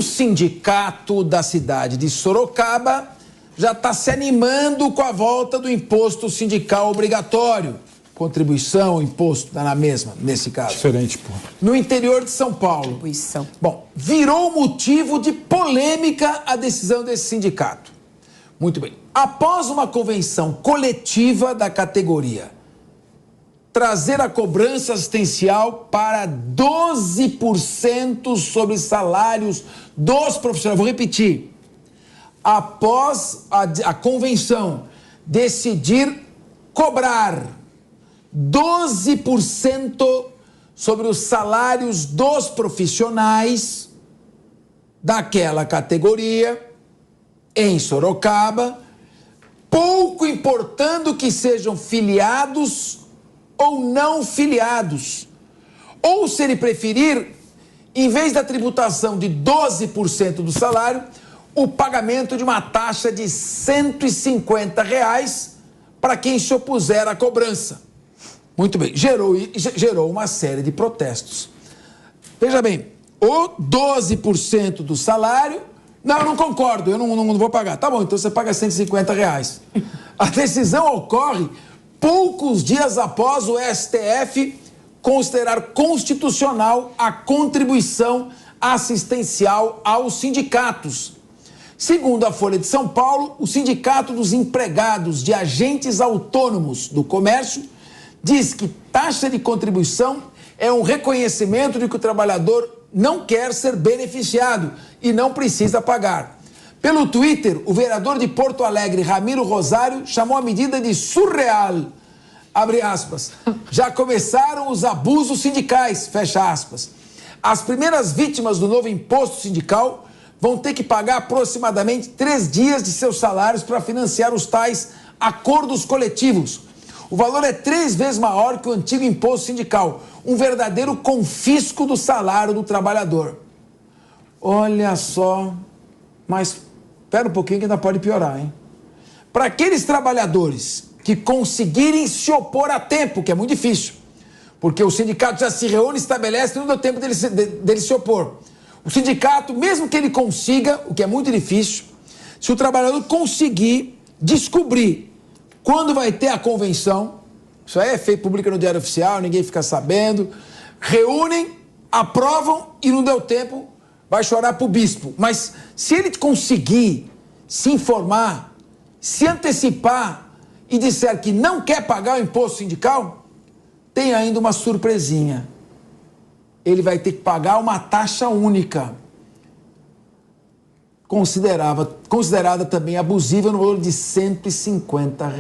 sindicato da cidade de Sorocaba já está se animando com a volta do imposto sindical obrigatório. Contribuição, imposto, dá na mesma, nesse caso. Diferente, pô. No interior de São Paulo. Contribuição. Bom, virou motivo de polêmica a decisão desse sindicato. Muito bem. Após uma convenção coletiva da categoria trazer a cobrança assistencial para 12% sobre salários dos profissionais. Vou repetir. Após a convenção decidir cobrar 12% sobre os salários dos profissionais daquela categoria em Sorocaba, pouco importando que sejam filiados ou não filiados. Ou, se ele preferir, em vez da tributação de 12% do salário, o pagamento de uma taxa de R$ 150 para quem se opuser à cobrança. Muito bem, gerou uma série de protestos. Veja bem, o 12% do salário, não concordo, eu não vou pagar. Tá bom, então você paga R$ 150. A decisão ocorre poucos dias após o STF considerar constitucional a contribuição assistencial aos sindicatos. Segundo a Folha de São Paulo, o Sindicato dos Empregados de Agentes Autônomos do Comércio diz que taxa de contribuição é um reconhecimento de que o trabalhador não quer ser beneficiado e não precisa pagar. Pelo Twitter, o vereador de Porto Alegre, Ramiro Rosário, chamou a medida de surreal. Abre aspas. Já começaram os abusos sindicais, fecha aspas. As primeiras vítimas do novo imposto sindical vão ter que pagar aproximadamente 3 dias de seus salários para financiar os tais acordos coletivos. O valor é 3 vezes maior que o antigo imposto sindical, um verdadeiro confisco do salário do trabalhador. Olha só, mas espera um pouquinho que ainda pode piorar, hein? Para aqueles trabalhadores que conseguirem se opor a tempo, que é muito difícil, porque o sindicato já se reúne e estabelece, não deu tempo dele se opor. O sindicato, mesmo que ele consiga, o que é muito difícil, se o trabalhador conseguir descobrir quando vai ter a convenção, isso aí é feito público no Diário Oficial, ninguém fica sabendo, reúnem, aprovam e não deu tempo, vai chorar pro bispo. Mas se ele conseguir se informar, se antecipar e disser que não quer pagar o imposto sindical, tem ainda uma surpresinha. Ele vai ter que pagar uma taxa única, considerada também abusiva, no valor de R$ 150.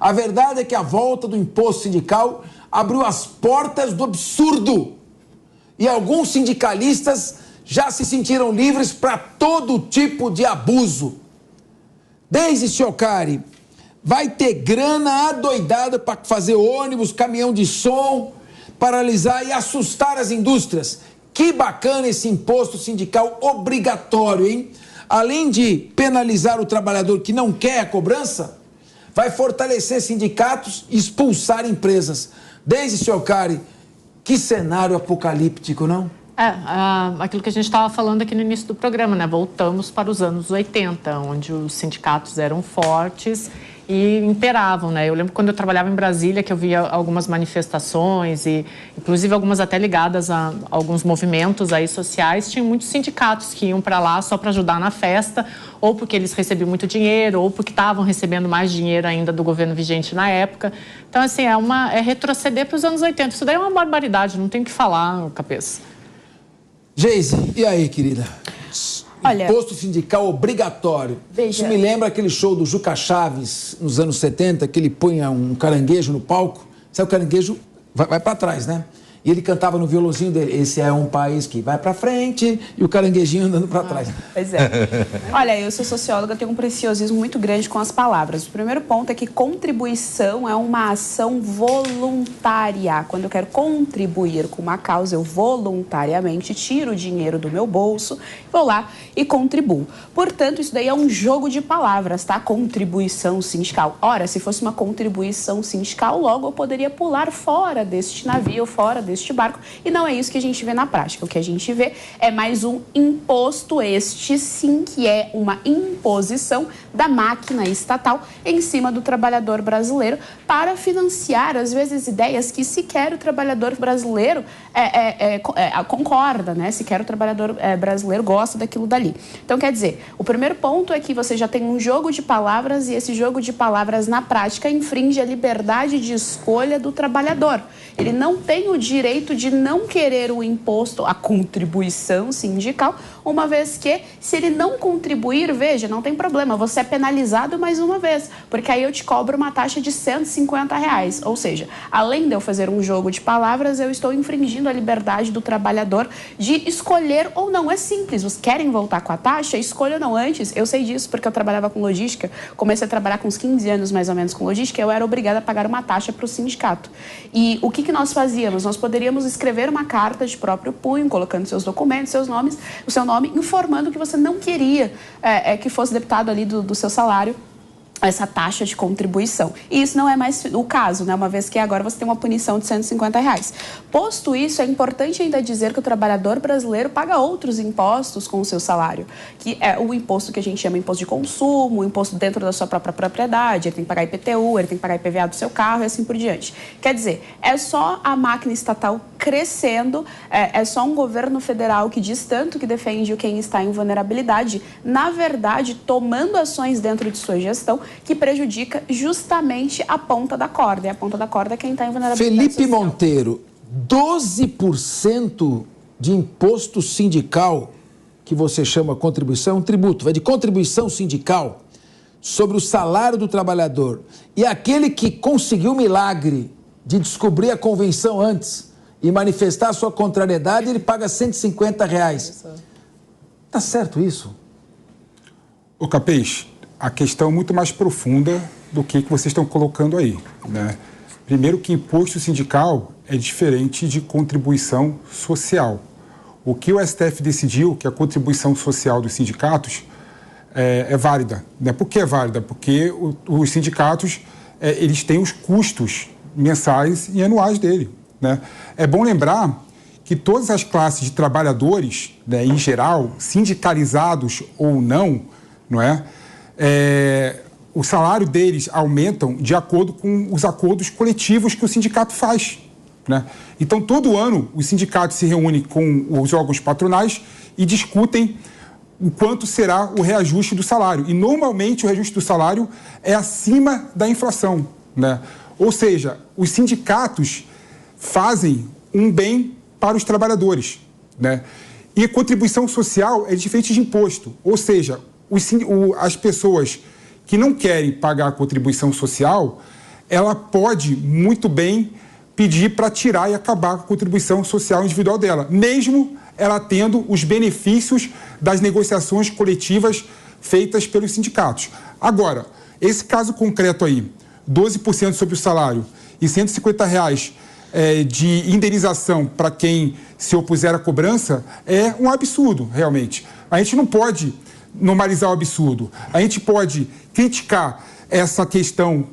A verdade é que a volta do imposto sindical abriu as portas do absurdo. E alguns sindicalistas já se sentiram livres para todo tipo de abuso. Desde Ciocari, vai ter grana adoidada para fazer ônibus, caminhão de som, paralisar e assustar as indústrias. Que bacana esse imposto sindical obrigatório, hein? Além de penalizar o trabalhador que não quer a cobrança, vai fortalecer sindicatos e expulsar empresas. Desde Ciocari, que cenário apocalíptico, não? Aquilo que a gente estava falando aqui no início do programa, né? Voltamos para os anos 80, onde os sindicatos eram fortes e imperavam, né? Eu lembro quando eu trabalhava em Brasília que eu via algumas manifestações e inclusive algumas até ligadas a alguns movimentos aí sociais, tinha muitos sindicatos que iam para lá só para ajudar na festa, ou porque eles recebiam muito dinheiro, ou porque estavam recebendo mais dinheiro ainda do governo vigente na época. Então, assim, é retroceder para os anos 80. Isso daí é uma barbaridade, não tem o que falar, cabeça. Geise, e aí, querida? Olha, imposto sindical obrigatório. Veja. Isso me lembra aquele show do Juca Chaves, nos anos 70, que ele punha um caranguejo no palco. Sabe, o caranguejo vai para trás, né? E ele cantava no violãozinho dele, esse é um país que vai para frente, e o caranguejinho andando para trás. Pois é. Olha, eu sou socióloga, tenho um preciosismo muito grande com as palavras. O primeiro ponto é que contribuição é uma ação voluntária. Quando eu quero contribuir com uma causa, eu voluntariamente tiro o dinheiro do meu bolso, vou lá e contribuo. Portanto, isso daí é um jogo de palavras, tá? Contribuição sindical. Ora, se fosse uma contribuição sindical, logo eu poderia pular fora deste navio, fora deste barco, e não é isso que a gente vê na prática. O que a gente vê é mais um imposto, este sim, que é uma imposição da máquina estatal em cima do trabalhador brasileiro para financiar, às vezes, ideias que sequer o trabalhador brasileiro concorda, né? Sequer o trabalhador brasileiro gosta daquilo dali. Então, quer dizer, o primeiro ponto é que você já tem um jogo de palavras e esse jogo de palavras, na prática, infringe a liberdade de escolha do trabalhador. Ele não tem o direito de não querer o imposto, a contribuição sindical, uma vez que, se ele não contribuir, veja, não tem problema, você é penalizado mais uma vez, porque aí eu te cobro uma taxa de R$150. Ou seja, além de eu fazer um jogo de palavras, eu estou infringindo a liberdade do trabalhador de escolher ou não. É simples, vocês querem voltar com a taxa? Escolha ou não. Antes, eu sei disso porque eu trabalhava com logística, comecei a trabalhar com uns 15 anos mais ou menos com logística, eu era obrigada a pagar uma taxa para o sindicato. E o que nós fazíamos? Nós poderíamos escrever uma carta de próprio punho, colocando seus documentos, seus nomes, o seu nome, informando que você não queria que fosse debitado ali do seu salário essa taxa de contribuição. E isso não é mais o caso, né? Uma vez que agora você tem uma punição de R$150. Posto isso, é importante ainda dizer que o trabalhador brasileiro paga outros impostos com o seu salário, que é o imposto que a gente chama de imposto de consumo, o imposto dentro da sua própria propriedade, ele tem que pagar IPTU, ele tem que pagar IPVA do seu carro e assim por diante. Quer dizer, é só a máquina estatal crescendo, é só um governo federal que diz tanto que defende quem está em vulnerabilidade, na verdade, tomando ações dentro de sua gestão que prejudica justamente a ponta da corda. E a ponta da corda é quem está em vulnerabilidade Felipe social. Monteiro, 12% de imposto sindical, que você chama contribuição, um tributo, vai de contribuição sindical sobre o salário do trabalhador. E aquele que conseguiu o milagre de descobrir a convenção antes e manifestar a sua contrariedade, ele paga R$150. Tá certo isso? Ô Capês, a questão é muito mais profunda do que vocês estão colocando aí, né? Primeiro que imposto sindical é diferente de contribuição social. O que o STF decidiu, que a contribuição social dos sindicatos é válida, né? Por que é válida? Porque os sindicatos eles têm os custos mensais e anuais dele, né? É bom lembrar que todas as classes de trabalhadores, né, em geral, sindicalizados ou não, não é? O salário deles aumentam de acordo com os acordos coletivos que o sindicato faz, né? Então, todo ano, os sindicatos se reúnem com os órgãos patronais e discutem o quanto será o reajuste do salário. E, normalmente, o reajuste do salário é acima da inflação, né? Ou seja, os sindicatos fazem um bem para os trabalhadores, né? E a contribuição social é diferente de imposto, ou seja, as pessoas que não querem pagar a contribuição social, ela pode muito bem pedir para tirar e acabar com a contribuição social individual dela, mesmo ela tendo os benefícios das negociações coletivas feitas pelos sindicatos. Agora, esse caso concreto aí, 12% sobre o salário e R$150 de indenização para quem se opuser à cobrança, é um absurdo, realmente. A gente não pode normalizar o absurdo. A gente pode criticar essa questão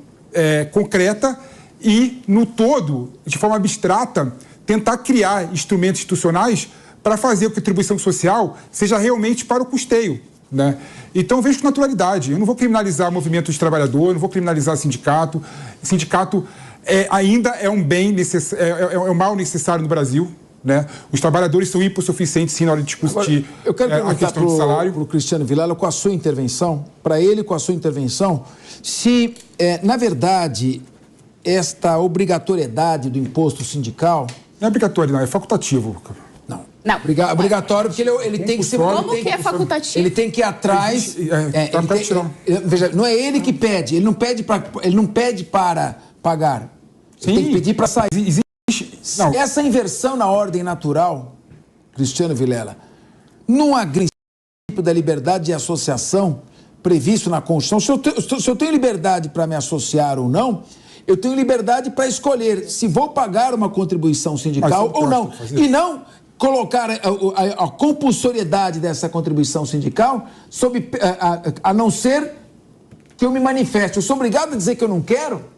concreta e, no todo, de forma abstrata, tentar criar instrumentos institucionais para fazer a contribuição social seja realmente para o custeio, né? Então, eu vejo com naturalidade. Eu não vou criminalizar movimentos de trabalhador, não vou criminalizar sindicato. Sindicato ainda é um bem necessário, é um mal necessário no Brasil, né? Os trabalhadores são hipossuficientes, sim, na hora de discutir. Agora, eu quero perguntar a questão do salário. Para o Cristiano Vilela, com a sua intervenção, para ele, com a sua intervenção, se, na verdade, esta obrigatoriedade do imposto sindical... Não é obrigatório, não, é facultativo. Não. Não. Obrigatório, porque ele tem que ser... Como que é facultativo? Ele tem que ir atrás... Veja, não é ele que pede, ele não pede para pagar. Ele tem que pedir para sair. Não. Essa inversão na ordem natural, Cristiano Vilela, não há princípio da liberdade de associação previsto na Constituição. Se eu tenho liberdade para me associar ou não, eu tenho liberdade para escolher se vou pagar uma contribuição sindical ou não. E não colocar a compulsoriedade dessa contribuição sindical a não ser que eu me manifeste. Eu sou obrigado a dizer que eu não quero?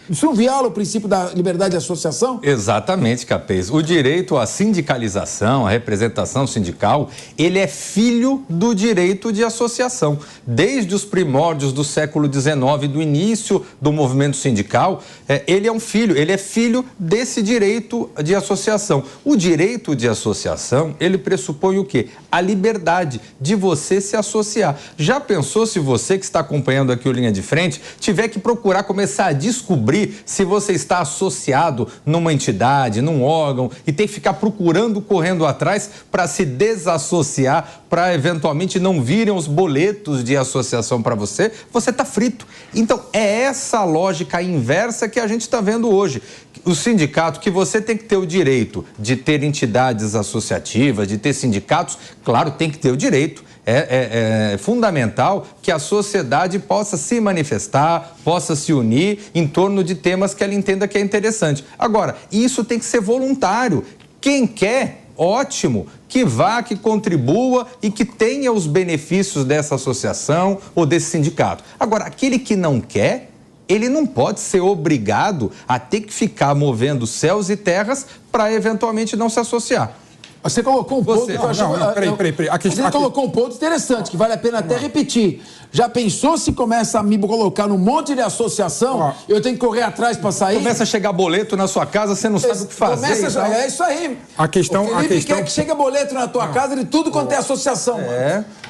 Isso não viola o princípio da liberdade de associação? Exatamente, Capês. O direito à sindicalização, à representação sindical, ele é filho do direito de associação. Desde os primórdios do século XIX, do início do movimento sindical, ele é filho desse direito de associação. O direito de associação, ele pressupõe o quê? A liberdade de você se associar. Já pensou se você que está acompanhando aqui o Linha de Frente tiver que procurar começar a descobrir se você está associado numa entidade, num órgão e tem que ficar procurando, correndo atrás para se desassociar, para eventualmente não virem os boletos de associação para você, você está frito. Então, é essa lógica inversa que a gente está vendo hoje. O sindicato, que você tem que ter o direito de ter entidades associativas, de ter sindicatos, claro, tem que ter o direito. É fundamental que a sociedade possa se manifestar, possa se unir em torno de temas que ela entenda que é interessante. Agora, isso tem que ser voluntário. Quem quer, ótimo, que vá, que contribua e que tenha os benefícios dessa associação ou desse sindicato. Agora, aquele que não quer, ele não pode ser obrigado a ter que ficar movendo céus e terras para eventualmente não se associar. Você colocou um ponto... Peraí. Você colocou um ponto interessante, que vale a pena até repetir. Já pensou se começa a me colocar num monte de associação, eu tenho que correr atrás para sair? Começa a chegar boleto na sua casa, você não sabe o que fazer. É isso aí. A questão quer que chegue boleto na tua casa de tudo quanto é associação.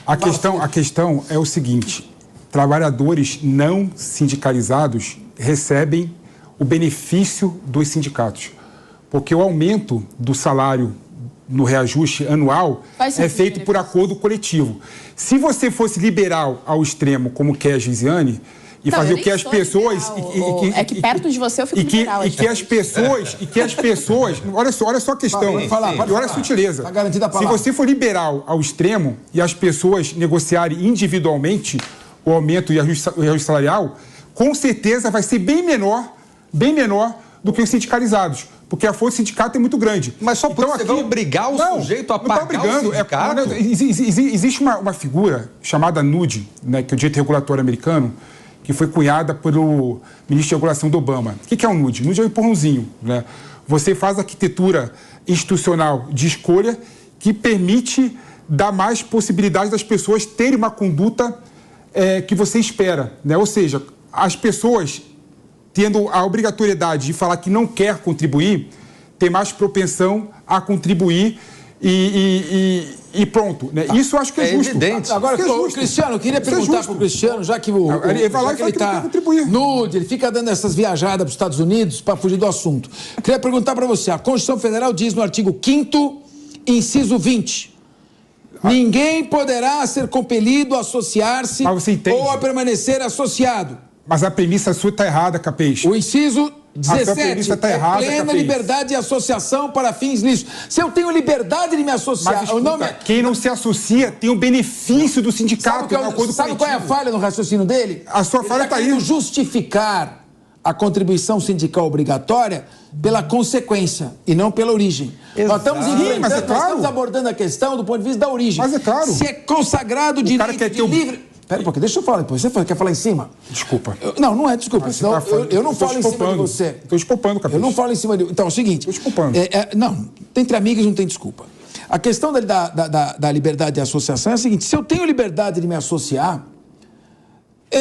A questão é o seguinte: trabalhadores não sindicalizados recebem o benefício dos sindicatos, porque o aumento do salário no reajuste anual é feito por acordo coletivo. Se você fosse liberal ao extremo, como quer a Gisiane, e não, fazer o que as pessoas... É que perto de você eu fico liberal. E que as pessoas... Olha só a questão. Olha a sutileza. Tá garantida a palavra. Se você for liberal ao extremo e as pessoas negociarem individualmente o aumento e ajuste salarial, com certeza vai ser bem menor do que os sindicalizados. Porque a força do sindicato é muito grande. Mas só por isso você vai obrigar o sujeito a pagar o sindicato? Existe uma figura chamada NUD, né, que é o Direito Regulatório Americano, que foi cunhada pelo ministro de Regulação do Obama. O que é o NUD? O NUD é um empurrãozinho, né? Você faz a arquitetura institucional de escolha que permite dar mais possibilidades das pessoas terem uma conduta que você espera, né? Ou seja, as pessoas tendo a obrigatoriedade de falar que não quer contribuir, tem mais propensão a contribuir e pronto. Né? Tá. Isso eu acho que é justo. Evidente. Agora, Cristiano, eu queria perguntar para o Cristiano, já que ele está nude, ele fica dando essas viajadas para os Estados Unidos para fugir do assunto. Queria perguntar para você, a Constituição Federal diz no artigo 5º, inciso 20, ninguém poderá ser compelido a associar-se ou a permanecer associado. Mas a premissa sua está errada, Capês. O inciso 17 tá errada, plena Capês. Liberdade de associação para fins lícitos. Se eu tenho liberdade de me associar... Mas escuta, quem não se associa tem o benefício do sindicato. Sabe qual é a falha no raciocínio dele? A sua falha está aí. Justificar a contribuição sindical obrigatória pela consequência e não pela origem. Nós estamos abordando a questão do ponto de vista da origem. Mas é claro. Se é consagrado o direito de livre... Pera um pouquinho, deixa eu falar depois. Você quer falar em cima? Desculpa. Não é desculpa. Senão eu não falo em cima de você. Estou desculpando, Capês. Eu não falo em cima de... Então, é o seguinte... Estou desculpando. Não, entre amigos não tem desculpa. A questão da liberdade de associação é a seguinte: se eu tenho liberdade de me associar,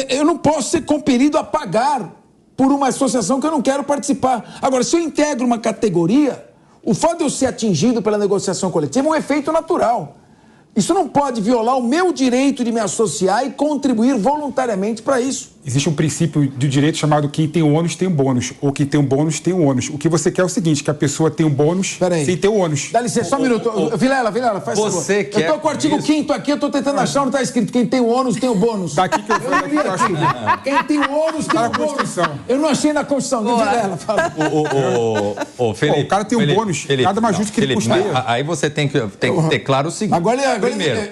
eu não posso ser compelido a pagar por uma associação que eu não quero participar. Agora, se eu integro uma categoria, o fato de eu ser atingido pela negociação coletiva é um efeito natural. Isso não pode violar o meu direito de me associar e contribuir voluntariamente para isso. Existe um princípio de direito chamado quem tem o ônus tem o bônus, ou quem tem o bônus tem o ônus. O que você quer é o seguinte, que a pessoa tem um bônus sem ter o ônus. Dá licença, só um minuto. Vilela, faz favor. Você quer... Eu estou com o artigo 5º aqui, eu estou tentando achar onde está escrito quem tem o ônus tem o bônus. Daqui que eu acho que... Quem tem o ônus tem o bônus. Eu não achei na Constituição. Vilela, fala. Felipe, o cara tem um bônus, nada mais justo que ele custeia. Aí você tem que ter claro o seguinte. Primeiro.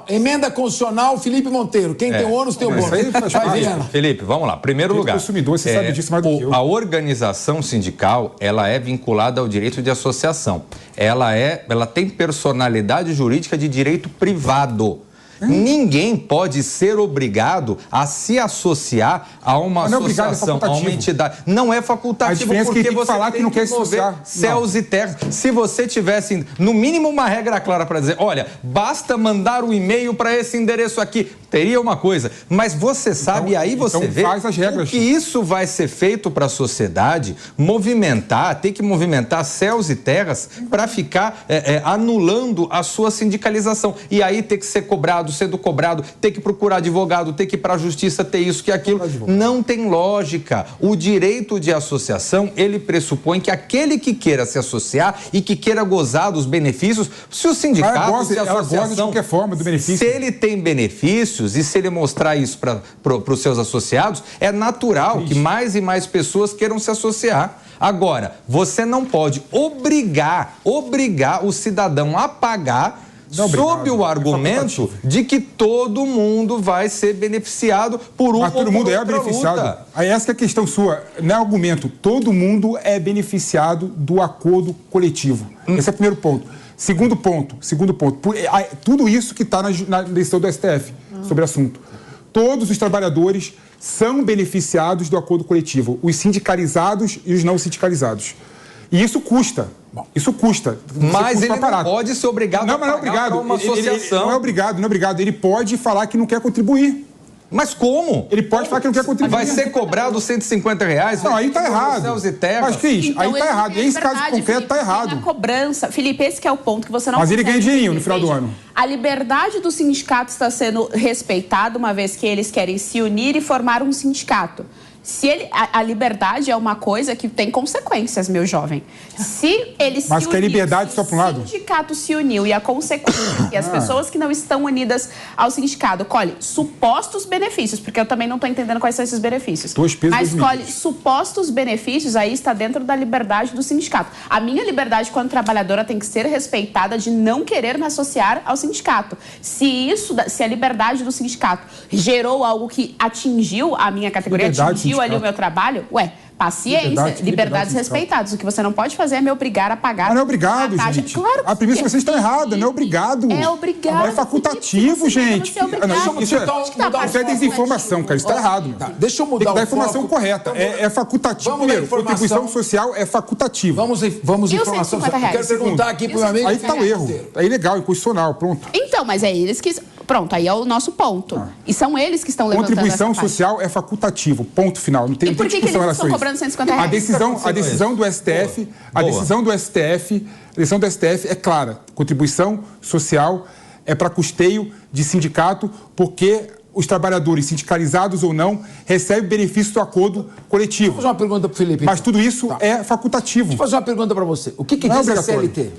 Emenda constitucional Felipe Monteiro. Quem tem o ônus tem o bônus. Felipe, vamos lá. Primeiro lugar. Consumidor, você sabe disso mais do que eu. A organização sindical, ela é vinculada ao direito de associação. Ela tem personalidade jurídica de direito privado. Ninguém pode ser obrigado a se associar a uma associação, a uma entidade. Não é facultativo, porque você falar que não quer se associar. Céus e terras. Se você tivesse, no mínimo, uma regra clara para dizer, olha, basta mandar um e-mail para esse endereço aqui, teria uma coisa. Mas você sabe, aí você vê faz as regras. O que isso vai ser feito para a sociedade, ter que movimentar céus e terras para ficar anulando a sua sindicalização. E aí ter que ser cobrado, sendo cobrado, ter que procurar advogado, ter que ir para a justiça, ter isso, que aquilo. Não tem lógica. O direito de associação, ele pressupõe que aquele que queira se associar e que queira gozar dos benefícios, se o sindicato, se a associação, de qualquer forma do benefício. Se ele tem benefícios e se ele mostrar isso para os seus associados, é natural que mais e mais pessoas queiram se associar. Agora, você não pode obrigar o cidadão a pagar sob o argumento de que todo mundo vai ser beneficiado por uma ou por outra luta. Mas todo mundo é beneficiado. Aí essa é a questão sua. Não é argumento. Todo mundo é beneficiado do acordo coletivo. Esse é o primeiro ponto. Segundo ponto. Tudo isso que está na decisão do STF sobre o assunto. Todos os trabalhadores são beneficiados do acordo coletivo. Os sindicalizados e os não sindicalizados. E isso custa. Isso custa. Mas ele não pode ser obrigado a pagar para uma associação. Não é obrigado. Ele pode falar que não quer contribuir. Mas como? Ele pode falar que não quer contribuir. Vai ser cobrado R$150? Não, aí está errado. Mas, Cris, então, aí está errado. Esse caso concreto está errado. A cobrança. Felipe, esse que é o ponto que você não... Mas ele ganha dinheirinho no final do ano. A liberdade do sindicato está sendo respeitada, uma vez que eles querem se unir e formar um sindicato. A liberdade é uma coisa que tem consequências, meu jovem. Se ele Mas que a liberdade só para um lado? O sindicato se uniu e a consequência é que as pessoas que não estão unidas ao sindicato colhem supostos benefícios, porque eu também não estou entendendo quais são esses benefícios. Mas colhe supostos benefícios, aí está dentro da liberdade do sindicato. A minha liberdade como trabalhadora tem que ser respeitada de não querer me associar ao sindicato. Se a liberdade do sindicato gerou algo que atingiu a minha categoria, atingiu ali o meu trabalho, paciência, liberdades respeitadas. O que você não pode fazer é me obrigar a pagar. Mas não é obrigado, gente. Claro que a premissa vocês estão errada, não é obrigado. É obrigado. É facultativo, gente. Isso é desinformação, cara. Isso está errado. Deixa eu mudar tem que dar a informação correta. É facultativo. Primeiro, contribuição social é facultativa. Vamos informação. Eu quero perguntar aqui para o meu amigo. Aí está o erro. É ilegal, inconstitucional, pronto. Então, mas é eles que... Pronto, aí é o nosso ponto. E são eles que estão levantando contribuição social é facultativo, ponto final. Não tem discussão em relação a isso. E por que eles estão cobrando R$150? A decisão do STF é clara. Contribuição social é para custeio de sindicato, porque os trabalhadores, sindicalizados ou não, recebem benefício do acordo coletivo. Vou fazer uma pergunta para o Felipe. Mas tudo isso é facultativo. Deixa eu fazer uma pergunta para você. O que diz a CLT?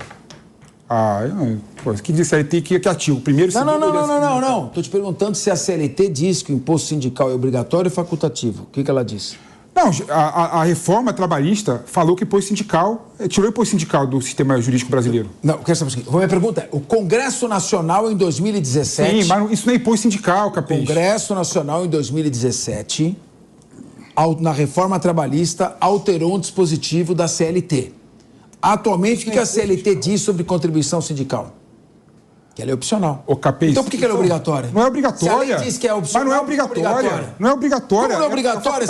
Que diz a CLT que é ativo. Primeiro, Não. Estou te perguntando se a CLT diz que o imposto sindical é obrigatório ou facultativo. O que ela disse? Não, a reforma trabalhista falou que imposto sindical, tirou o imposto sindical do sistema jurídico brasileiro. Não, quero saber o seguinte. Minha pergunta é, o Congresso Nacional em 2017... Sim, mas isso não é imposto sindical, Capês. O Congresso Nacional em 2017, na reforma trabalhista, alterou um dispositivo da CLT. Atualmente, o que a CLT diz sobre contribuição sindical? Que ela é opcional. Então por que ela é obrigatória? Não é obrigatória. Se a lei diz que é opcional, mas não é obrigatória. Não é obrigatória. Como não é obrigatória?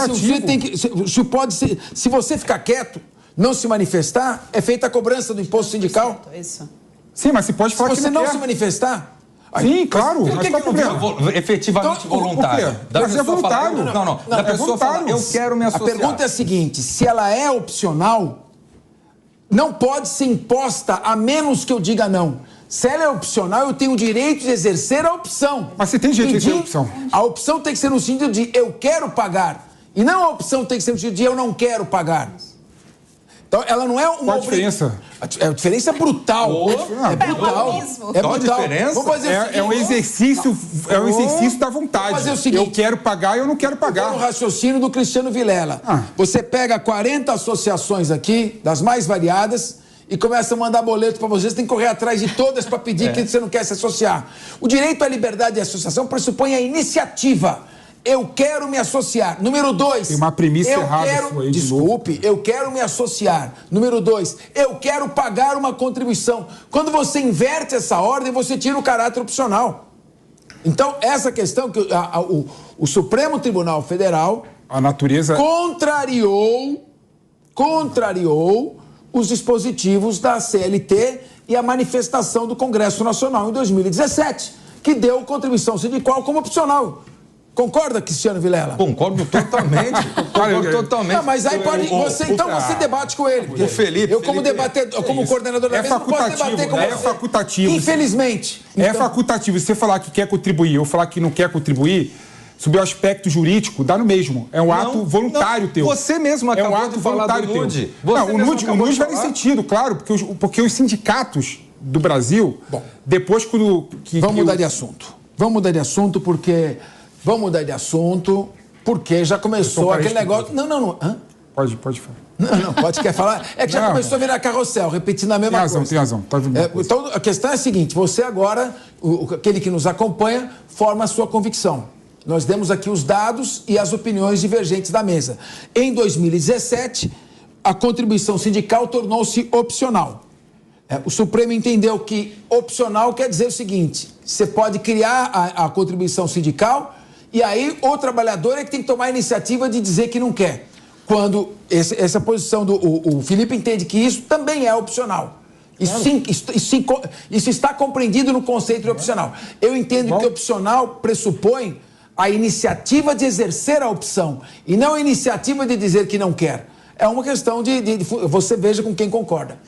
Se você ficar quieto, não se manifestar, é feita a cobrança do imposto sindical? Isso. Sim, mas você pode falar que você não se manifestar... Sim, claro. Por que não é efetivamente voluntário? Mas é voluntário. Não. Da pessoa fala, eu quero me associar. A pergunta é a seguinte, se ela é opcional, não pode ser imposta a menos que eu diga não. Se ela é opcional, eu tenho o direito de exercer a opção. Mas você tem direito de exercer a opção. A opção tem que ser no sentido de eu quero pagar. E não a opção tem que ser no sentido de eu não quero pagar. Então, ela não é uma... Qual a diferença? A diferença é brutal. É brutal. É brutal. Vamos fazer o seguinte. É um exercício da vontade. Vamos fazer o seguinte. Eu quero pagar e eu não quero pagar. O raciocínio do Cristiano Vilela. Você pega 40 associações aqui, das mais variadas, e começa a mandar boleto para vocês, tem que correr atrás de todas para pedir que você não quer se associar. O direito à liberdade de associação pressupõe a iniciativa. Eu quero me associar. Número 2. Tem uma premissa errada sua aí. Desculpe, eu quero me associar. Número 2. Eu quero pagar uma contribuição. Quando você inverte essa ordem, você tira o caráter opcional. Então, essa questão que o Supremo Tribunal Federal A natureza... contrariou os dispositivos da CLT e a manifestação do Congresso Nacional em 2017, que deu contribuição sindical como opcional. Concorda, Cristiano Vilela? Concordo totalmente. Concordo totalmente. Não, mas aí pode. Você debate com ele. O Felipe. Eu, como debatedor, como coordenador da mesa, não posso debater com você. É facultativo. Infelizmente. É facultativo. Se você falar que quer contribuir ou falar que não quer contribuir, sob o aspecto jurídico, dá no mesmo. É um ato voluntário teu. Você mesmo acabou de falar do nude. Não, o nude vai nesse sentido, claro, porque os sindicatos do Brasil, depois quando... Vamos mudar de assunto. Vamos mudar de assunto, porque já começou aquele negócio... Não. Hã? Pode falar. Não, quer falar? É que já começou a virar carrossel, repetindo a mesma coisa. Tem razão. Então, a questão é a seguinte, você agora, aquele que nos acompanha, forma a sua convicção. Nós demos aqui os dados e as opiniões divergentes da mesa. Em 2017, a contribuição sindical tornou-se opcional. O Supremo entendeu que opcional quer dizer o seguinte, você pode criar a contribuição sindical e aí o trabalhador é que tem que tomar a iniciativa de dizer que não quer. Quando essa posição o Felipe entende que isso também é opcional. Isso está compreendido no conceito de opcional. Eu entendo que opcional pressupõe a iniciativa de exercer a opção e não a iniciativa de dizer que não quer. É uma questão de você veja com quem concorda.